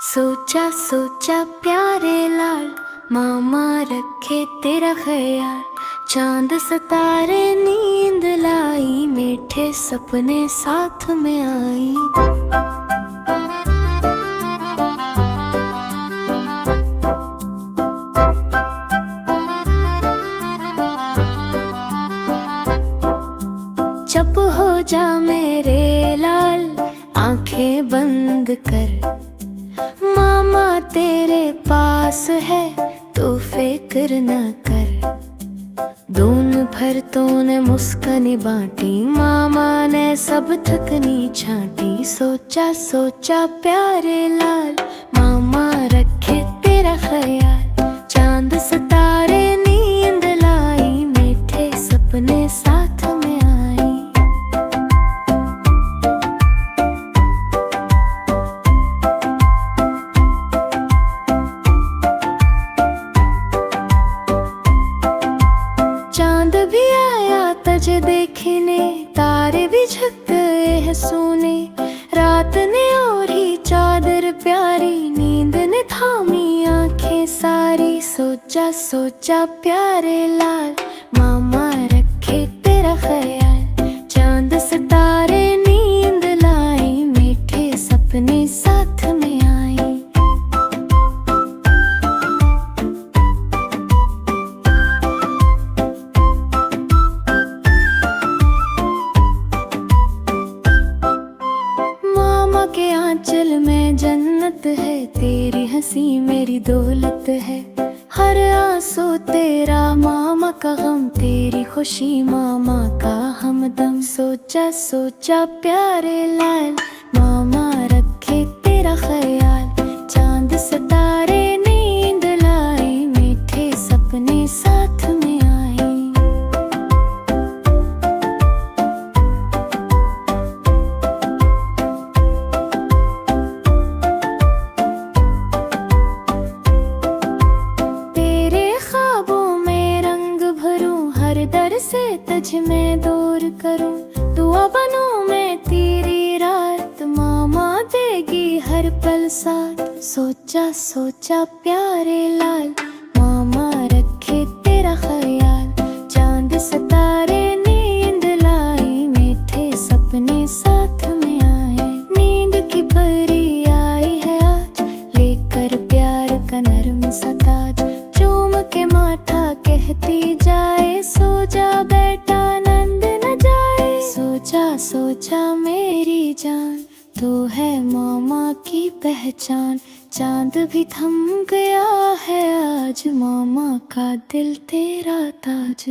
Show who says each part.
Speaker 1: सोचा सोचा प्यारे लाल, मामा रखे तेरा ख्याल। चांद सितारे नींद लाई, मीठे सपने साथ में आई। चुप हो जा मेरे लाल, आंखें बंद कर। मामा तेरे पास है, तू फिक्र न कर। दून भर तूने मुस्कानी बांटी, मामा ने सब थकनी छांटी। सोचा सोचा प्यारे लाल, मामा रखे तेरा ख्याल। चांद सितारे नींद लाई, मीठे सपने साथ में आई। चांद भी आया तुझे देखने, तारे भी झुक गए हैं सोने। रात ने ओढ़ी चादर प्यारी, नींद ने थामी आंखें सारी। सोचा सोचा प्यारे लाल, मामा रखे तेरा ख्याल। चांद सितारे नींद लाई, मीठे सपने साथ में आई। के आंचल में जन्नत है, तेरी हंसी मेरी दौलत है। हर आंसू तेरा मामा का गम, तेरी खुशी मामा का हमदम। सोचा सोचा प्यारे लाल, मामा रखे तेरा ख्याल। चांद सितारे नींद लाई, मीठे सपने साथ में आई। दर से तुझ में दूर करूं, दुआ बनूं मैं तेरी रात। मामा देगी हर पल साथ। सोचा सोचा प्यारे लाल, मामा रखे तेरा ख्याल। चांद सितारे नींद लाई, मीठे सपने साथ में आए। नींद की परी आई है आज, लेकर प्यार का नरम सा ताज। चूम के माथा कहती जाए, सो जा बेटा नंद न जाए। सोचा सोचा मेरी जान, तू है मामा की पहचान। चांद भी थम गया है आज, मामा का दिल तेरा ताज।